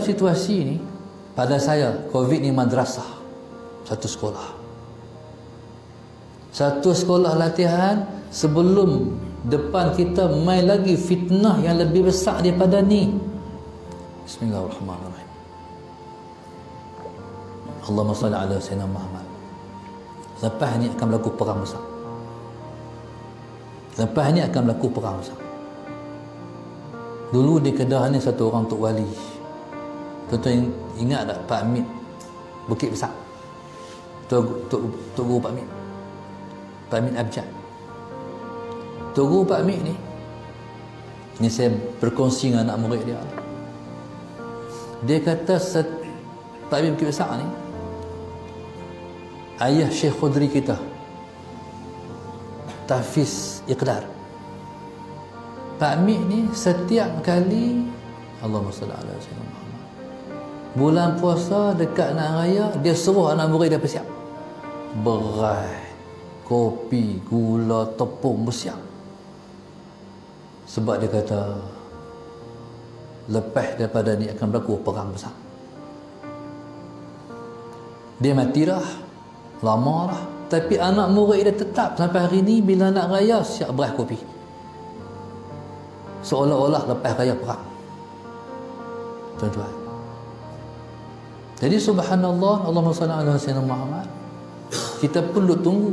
situasi ni, pada saya COVID ni madrasah, satu sekolah latihan sebelum depan kita mai lagi fitnah yang lebih besar daripada ni. Bismillahirrahmanirrahim. Allahumma salli ala sayyidina Muhammad. Lepas ni akan berlaku perang besar. Dulu di Kedah ni satu orang Tok Wali. Tuan-tuan ingat tak Pak Mit Bukit Besar? Tok Guru Pak Mit. Pak Mit Abjad. Tok Guru Pak Mit ni, ini saya berkongsi dengan anak murid dia. Dia kata Pak Mit Bukit Besar ni ayah Syekh Khudri kita, Tahfiz Iqdar. Pak Mit ni setiap kali, Allahumma salli ala sayyidina Muhammad, bulan puasa dekat nak raya, dia suruh anak murid dia bersiap berai, kopi, gula, tepung, bersiap. Sebab dia kata lepas daripada ni akan berlaku perang besar. Dia mati dah, lama dah, tapi anak murid dia tetap sampai hari ni bila nak raya siap beras kopi, seolah-olah lepas raya perang. Tuan-tuan, jadi subhanallah, Allahumma salli ala sayyidina Muhammad, kita pun duk tunggu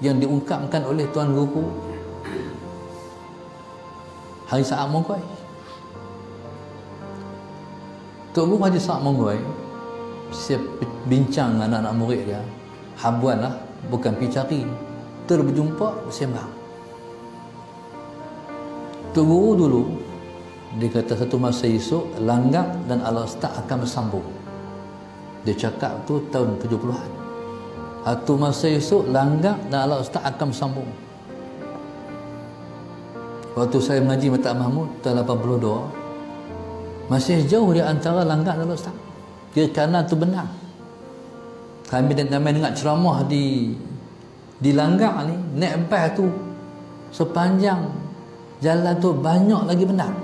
yang diungkapkan oleh Tuan Guru Haji Sa'ad Mongkoi. Tok Guru Haji Sa'ad Mongkoi, saya bincang dengan anak-anak murid dia, habuan lah, bukan pergi cari, berjumpa, bersembang. Tok Guru dulu, dia kata satu masa esok Langgam dan Al-Ustaz akan bersambung. Dia cakap tu tahun 70-an. Satu masa esok Langgam dan Al-Ustaz akan bersambung. Waktu saya mengaji Mata Mahmud tahun 82, masih jauh di antara Langgam dan Al-Ustaz. Kiri kanan tu benar. Kami dengar ceramah di Langgam ni, naik bas tu sepanjang jalan tu banyak lagi benar.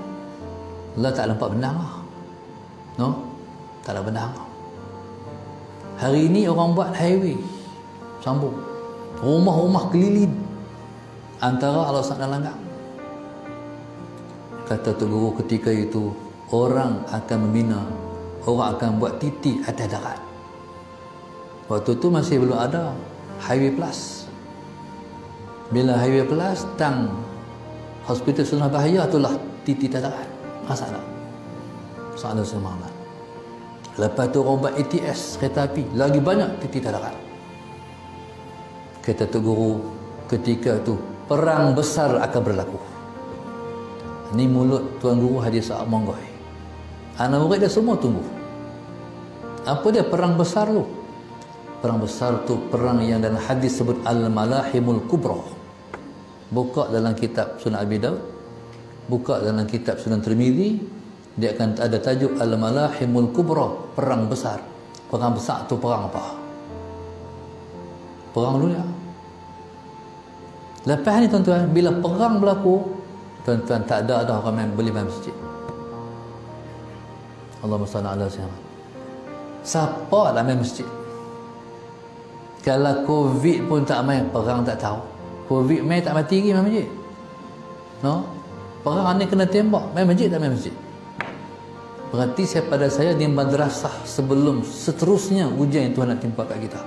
Allah tak nampak benar lah. No? Tak ada benar. Hari ni orang buat highway sambung. Rumah-rumah keliling antara Al-Ustaz dan Langgam. Kata Tok Guru ketika itu, orang akan membina, orang akan buat titik atas darat. Waktu tu masih belum ada Highway Plus. Bila Highway Plus, tang Hospital Sunnah Bahaya itulah titik atas darat. Rasa tak? Salah Muhammad. Lepas tu orang buat ATS, kereta api, lagi banyak titik atas darat. Kata Tok Guru ketika tu perang besar akan berlaku. Ni mulut Tuan Guru Haji Sa'ad Mongkoi. Anak murid dia semua tunggu. Apa dia perang besar tu? Perang besar tu perang yang dalam hadis sebut Al-Malahimul Kubra. Buka dalam kitab Sunan Abi Daud, buka dalam kitab Sunan Tirmizi, dia akan ada tajuk Al-Malahimul Kubra, perang besar. Perang besar tu perang apa? Perang dunia. Lepas ni tuan-tuan, bila perang berlaku, tuan-tuan tak ada orang yang boleh main masjid. Allahumma salli ala sayyidina. Siapa nak main masjid? Kalau COVID pun tak main, perang tak tahu. COVID main tak mati lagi main masjid. No? Perang ni kena tembak, main masjid tak main masjid. Berarti pada saya di madrasah sebelum seterusnya ujian yang Tuhan nak timpa kat kita.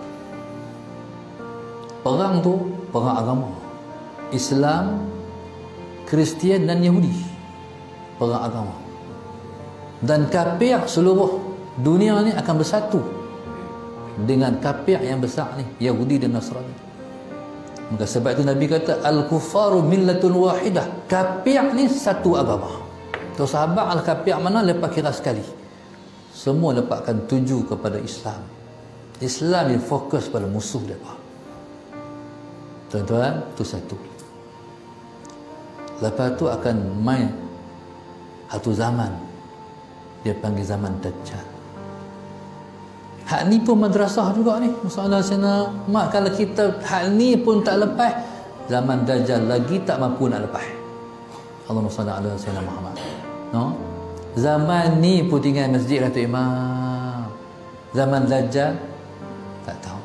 Perang tu perang agama. Islam, Kristian dan Yahudi. Perang agama. Dan kafir seluruh dunia ni akan bersatu dengan kafir yang besar ni, Yahudi dan Nasrani. Maka sebab itu Nabi kata al-kufaru millatun wahidah. Kafir ni satu agama. Tu sahabat al-kafir mana lepas kira sekali. Semua lepas akan tuju kepada Islam. Islam yang fokus pada musuh depa. Tuan-tuan, tu satu. Lepas tu akan main satu zaman, dia panggil zaman Dajjal. Hak ni pun madrasah juga ni. Masalah sana, mak kalau kita hak ni pun tak lepas, zaman Dajjal lagi tak mampu nak lepas. Allahumma salli ala sayyidina Muhammad. No? Zaman ni pun tinggal masjid lah tu Imam. Zaman Dajjal tak tahu.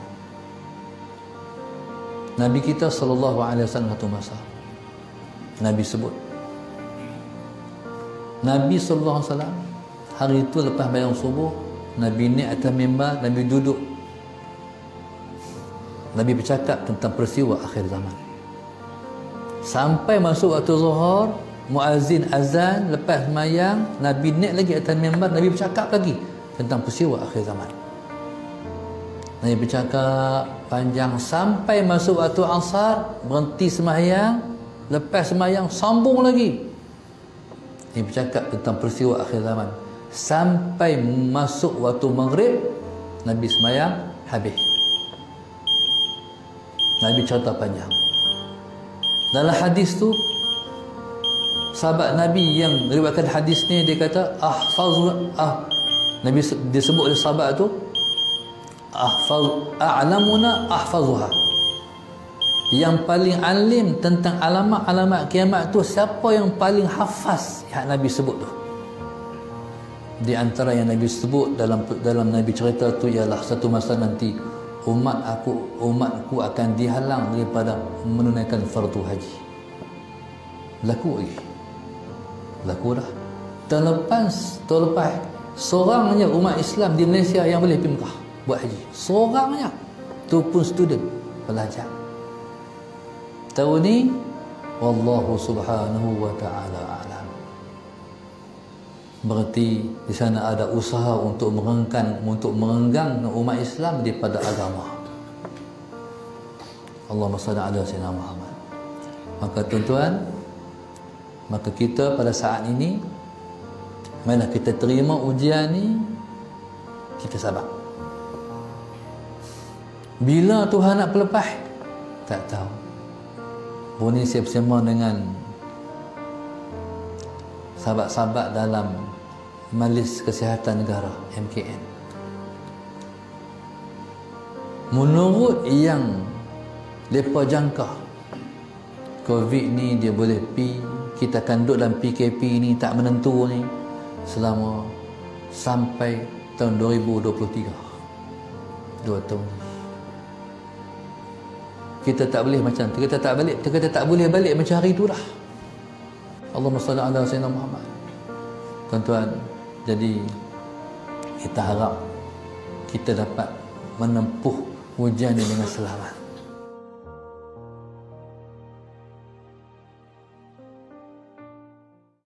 Nabi kita SAW satu masa Nabi sebut, Nabi SAW hari itu lepas bayang subuh, Nabi naik atas mimbar, Nabi duduk, Nabi bercakap tentang peristiwa akhir zaman. Sampai masuk waktu zuhur, muazzin azan, lepas semayang, Nabi naik lagi atas mimbar, Nabi bercakap lagi tentang peristiwa akhir zaman. Nabi bercakap panjang sampai masuk waktu asar, berhenti semayang, lepas semayang sambung lagi. Nabi bercakap tentang peristiwa akhir zaman sampai masuk waktu maghrib, Nabi semayang habis. Nabi cerita panjang. Dalam hadis tu, sahabat Nabi yang meriwayatkan hadis ni, dia kata Nabi disebut oleh sahabat tu, a'lamuna ahfazuha, yang paling alim tentang alamat-alamat kiamat tu siapa yang paling hafaz yang Nabi sebut tu. Di antara yang Nabi sebut dalam Nabi cerita tu ialah satu masa nanti umatku akan dihalang daripada menunaikan fardu haji. Laku dah. Terlepas seorang je umat Islam di Malaysia yang boleh pergi Mekah buat haji. Seorangnya, tu pun student, pelajar. Tahun ni wallahu subhanahu wa ta'ala a'lam. Berarti di sana ada usaha untuk merenggang umat Islam daripada agama. Allahumma salli ala sayyidina Muhammad. Maka tuan-tuan, maka kita pada saat ini, mana kita terima ujian ni, kita sabar. Bila Tuhan nak pelepah, tak tahu. Bunyi saya bersama dengan sahabat-sahabat dalam Majlis Kesihatan Negara MKN. Menurut yang mereka jangka, COVID ni dia boleh kita akan duduk dalam PKP ni tak menentu ni selama sampai tahun 2023, 2 tahun. Kita tak boleh macam tu, kita tak boleh balik macam hari tu dah. Allahumma salli ala sayyidina Muhammad. Tuan-tuan, jadi kita harap kita dapat menempuh ujian ini dengan selamat.